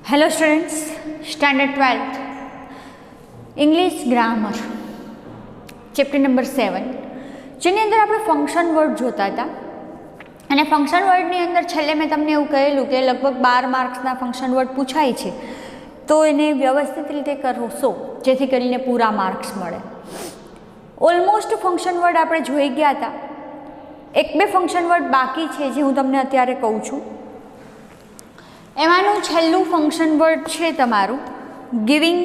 Hello students, standard 12th English grammar chapter number 7, જેની અંદર આપણે ફંક્શન વર્ડ જોતા હતા. અને ફંક્શન વર્ડની અંદર છેલ્લે મેં તમને એવું કહેલું કે લગભગ 12 માર્ક્સના ફંક્શન વર્ડ પૂછાય છે, તો એને વ્યવસ્થિત રીતે કરશો જેથી કરીને પૂરા માર્ક્સ મળે. ઓલમોસ્ટ ફંક્શન વર્ડ આપણે જોઈ ગયા હતા. એક બે ફંક્શન વર્ડ બાકી છે જે હું તમને અત્યારે કહું છું. એમાંનું છેલ્લું ફંક્શન વર્ડ છે તમારું ગિવિંગ,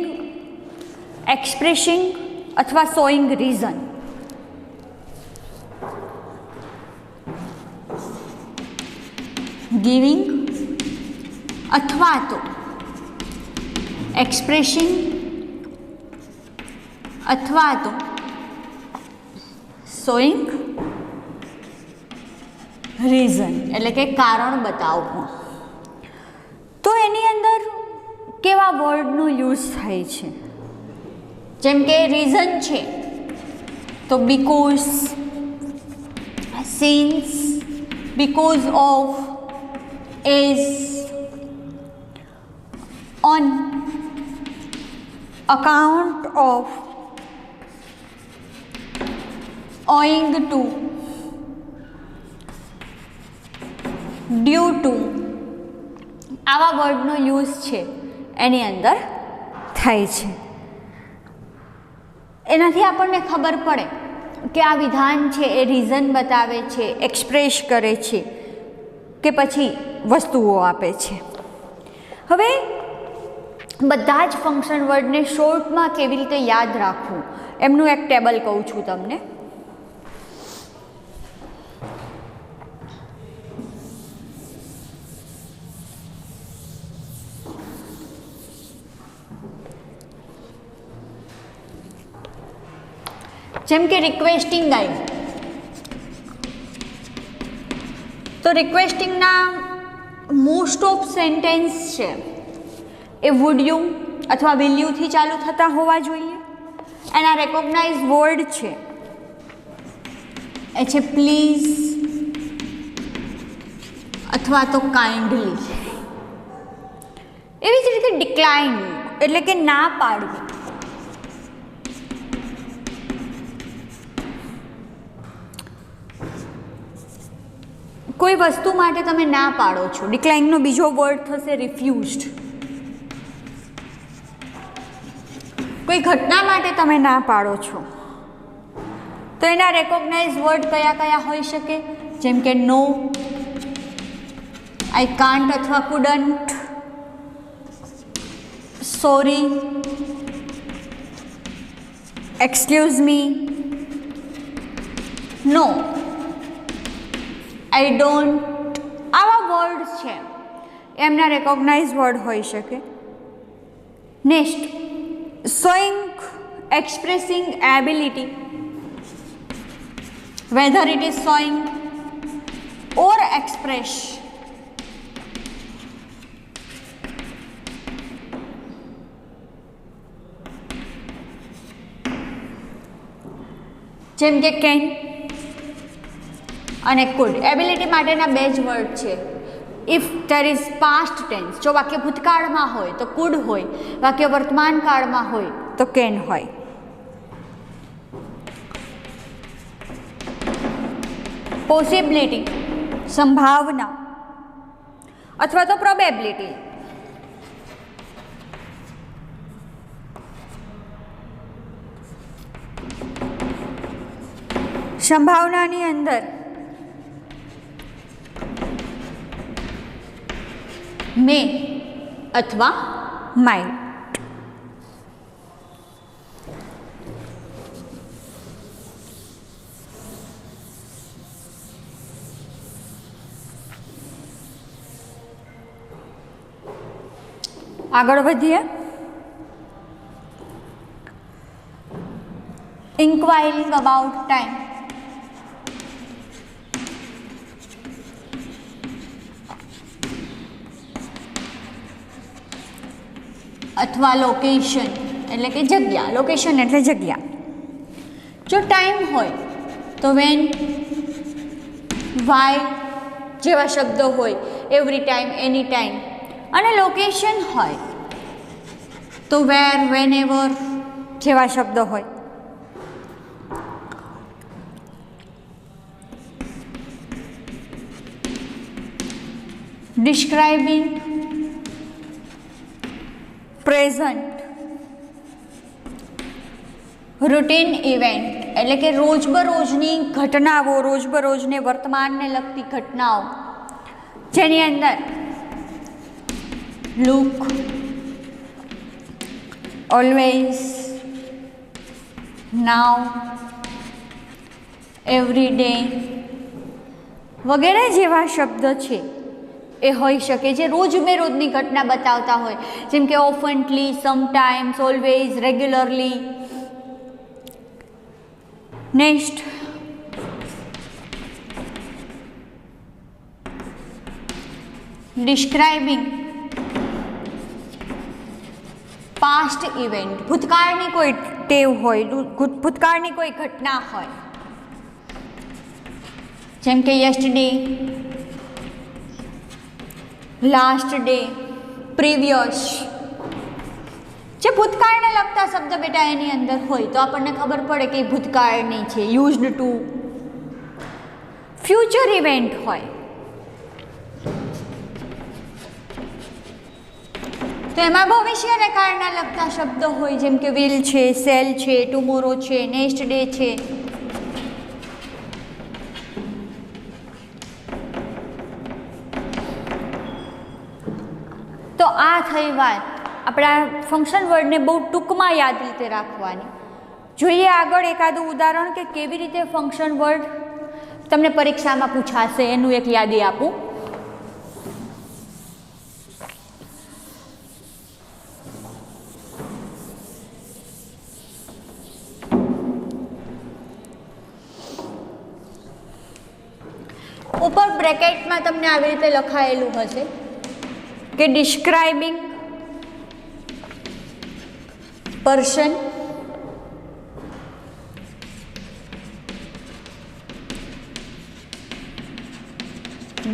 એક્સપ્રેસિંગ અથવા શોઈંગ રીઝન. ગિવિંગ અથવા તો એક્સપ્રેસિંગ અથવા તો શોઈંગ રીઝન એટલે કે કારણ બતાવવું. તો એની અંદર કેવા વર્ડનો યુઝ થાય છે? જેમ કે રીઝન છે તો because, since, because of, as, on, account of, owing to, due to, આવા વર્ડનો યુઝ છે એની અંદર થાય છે. એનાથી આપણને ખબર પડે કે આ વિધાન છે એ રીઝન બતાવે છે, એક્સપ્રેસ કરે છે કે પછી વસ્તુઓ આપે છે. હવે બધા જ ફંક્શન વર્ડને શોર્ટમાં કેવી રીતે યાદ રાખવું એમનું એક ટેબલ કહું છું તમને. જેમ કે રિક્વેસ્ટિંગ આવ્યું તો રિક્વેસ્ટિંગના મોસ્ટ ઓફ સેન્ટેન્સ છે એ વુડ યુ અથવા વિલ યુથી ચાલુ થતા હોવા જોઈએ. એના રેકોગ્નાઇઝ વર્ડ છે એ છે પ્લીઝ અથવા તો કાઇન્ડલી. એવી જ રીતે ડિક્લાઇન એટલે કે ના પાડવી. કોઈ વસ્તુ માટે તમે ના પાડો છો, ડિક્લાઇનનો બીજો વર્ડ થશે રિફ્યુઝડ. કોઈ ઘટના માટે તમે ના પાડો છો તો એના રેકોગ્નાઇઝ વર્ડ કયા કયા હોઈ શકે? જેમ કે નો, આઈ કાન્ટ અથવા couldn't, sorry, excuse me, no, I don't. આવા વર્ડ છે એમના રેકોગ્નાઇઝ વર્ડ હોઈ શકે. Next, showing, expressing ability, whether it is showing or express. જેમ કે કેન અને કુડ. એબિલિટી માટેના બે જ વર્ડ છે. If there is past tense, જો વાક્ય ભૂતકાળમાં હોય તો કુડ હોય, વાક્ય વર્તમાન કાળમાં હોય તો કેન હોય. પોસિબિલિટી, સંભાવના અથવા તો પ્રોબેબિલિટી. સંભાવનાની અંદર મે અથવા માઇટ. આગળ વધીએ. ઇન્ક્વાયરિંગ અબાઉટ ટાઈમ, અથવા લોકેશન એટલે કે જગ્યા. લોકેશન એટલે જગ્યા. જો ટાઈમ હોય તો વેન, વાય જેવા શબ્દો હોય, એવરી ટાઈમ, એની ટાઈમ, અને લોકેશન હોય તો વેર, વેનેવર જેવા શબ્દ હોય. ડિસ્ક્રાઇબિંગ પ્રેઝન્ટ, રૂટીન ઇવેન્ટ એટલે કે રોજબરોજની ઘટનાઓ, રોજબરોજને વર્તમાનને લગતી ઘટનાઓ જેની અંદર લુક, ઓલવેઝ, નાવ, એવરીડે વગેરે જેવા શબ્દ છે એ હોઈ શકે જે રોજબેરોજની ઘટના બતાવતા હોય, જેમ કે ઓફનલી, sometimes, always, regularly. Next describing past event, ભૂતકાળની કોઈ ટેવ હોય, ભૂતકાળની કોઈ ઘટના હોય, જેમ કે યસ્ટરડે, લાસ્ટ ડે, પ્રીવિયસ. જે ભૂતકાળને લગતા શબ્દ બેટા એની અંદર હોય તો આપણને ખબર પડે કે ભૂતકાળની છે. Used to. ફ્યુચર ઇવેન્ટ હોય તો એમાં ભવિષ્યને કાળના લગતા શબ્દો હોય, જેમ કે વિલ છે, સેલ છે, ટુમોરો છે, નેક્સ્ટ ડે છે. તો આ થઈ વાત આપણા ફંક્શન વર્ડને બહુ ટૂંકમાં યાદ રીતે રાખવાની. જોઈએ આગળ એકાદું ઉદાહરણ કે કેવી રીતે ફંક્શન વર્ડ તમને પરીક્ષામાં પૂછાશે એનું એક યાદી આપું. ઉપર બ્રેકેટમાં તમને આવી રીતે લખાયેલું હશે કે describing person,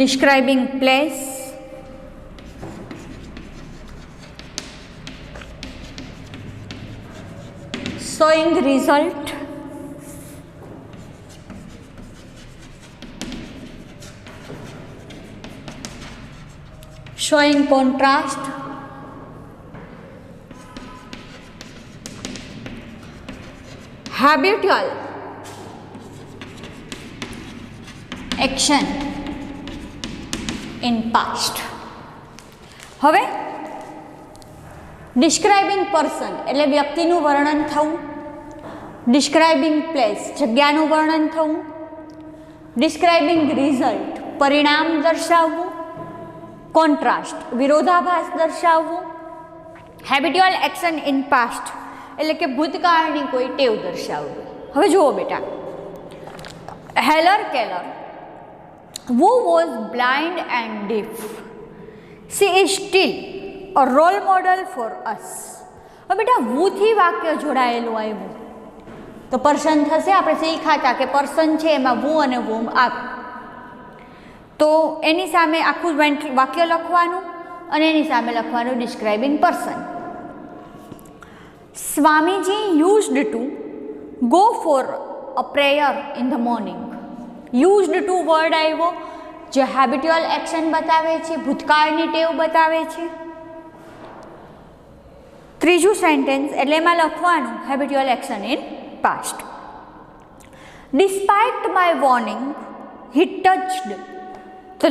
describing place, showing result, showing contrast, habitual action in past. હવે ડિસ્ક્રાઇબિંગ પર્સન એટલે વ્યક્તિનું વર્ણન થવું, ડિસ્ક્રાઇબિંગ પ્લેસ જગ્યાનું વર્ણન થવું, ડિસ્ક્રાઇબિંગ રિઝલ્ટ પરિણામ દર્શાવવું, કોન્ટ્રાસ્ટ વિરોધાભાસ દર્શાવવું, હેબિટ્યુઅલ એક્શન ઇન પાસ્ટ એટલે કે ભૂતકાળની કોઈ ટેવ દર્શાવવી. હવે જુઓ બેટા, હેલર Keller who was blind and deaf, she is still a role model for us. હવે બેટા who થી વાક્ય જોડાયેલું આવ્યું તો પર્સન થશે. આપણે શીખાતા કે પર્સન છે એમાં who અને whom આવે તો એની સામે આખું વાક્ય લખવાનું અને એની સામે લખવાનું describing person. Swamiji used to go for a prayer in the morning. Used to word આવ્યો જે હેબિટ્યુઅલ એક્શન બતાવે છે, ભૂતકાળની ટેવ બતાવે છે. ત્રીજું સેન્ટેન્સ એટલે એમાં લખવાનું habitual action in past. Despite my warning, he touched the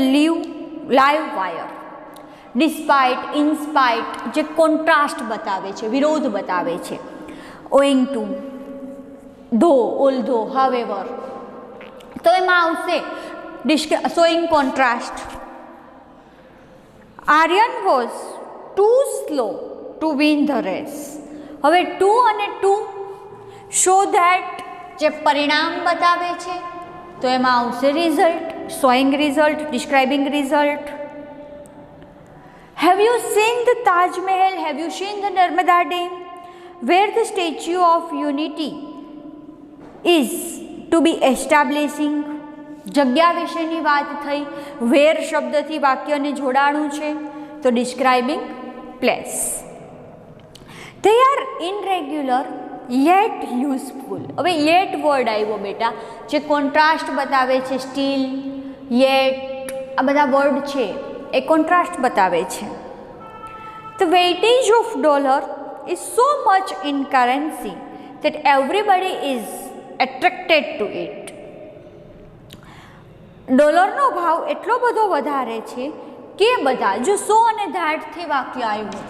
live wire. Despite, in spite જે કોન્ટ્રાસ્ટ બતાવે છે, વિરોધ બતાવે છે. ઓઈંગ ટુ, ધો, ઓલ્ધો, હાવેવર તો એમાં આવશે showing contrast. Aryan was too slow to win the race. હવે ટુ અને ટુ શો ધેટ જે પરિણામ બતાવે છે તો એમાં આવશે result, showing result, describing result. Have you seen the Taj Mahal? Have you seen the Narmada Dam? Where the Statue of Unity is to be establishing. જગ્યા વિશેની વાત થઈ, વેર શબ્દથી વાક્યને જોડાણું છે તો describing place. They are irregular yet useful. હવે યેટ વર્ડ આવ્યો બેટા, જે કોન્ટ્રાસ્ટ બતાવે છે. સ્ટીલ, યેટ, આ બધા વર્ડ છે એ કોન્ટ્રાસ્ટ બતાવે છે. The weightage of dollar is so much in currency that everybody is attracted to it. ડોલરનો ભાવ એટલો બધો વધારે છે કે બધા, જો સો અને ધેટથી વાક્ય આવ્યું.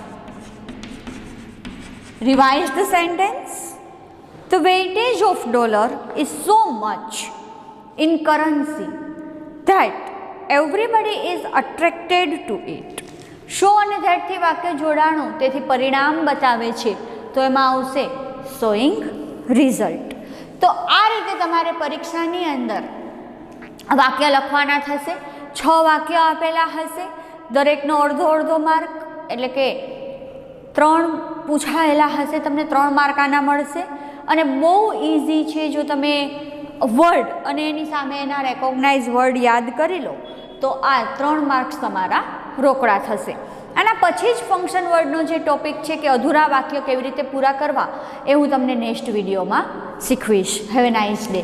Revise the sentence. The weightage of dollar is so much in currency that everybody is attracted to it. Show અને ધેટથી વાક્ય જોડાણું, તેથી પરિણામ બતાવે છે, તો એમાં આવશે શોઈંગ રિઝલ્ટ. તો આ રીતે તમારે પરીક્ષાની અંદર વાક્ય લખવાના થશે. 6 વાક્યો આપેલા હશે, દરેકનો અડધો અડધો માર્ક, એટલે કે 3 પૂછાયેલા હશે, તમને 3 માર્ક આના મળશે. અને બહુ ઇઝી છે. જો તમે વર્ડ અને એની સામે એના રેકોગ્નાઇઝ વર્ડ યાદ કરી લો તો આ 3 માર્ક્સ તમારા રોકડા થશે. આના પછી જ ફંક્શન વર્ડનો જે ટોપિક છે કે અધૂરા વાક્ય કેવી રીતે પૂરા કરવા, એ હું તમને નેક્સ્ટ વિડીયોમાં શીખવીશ. Have a nice day.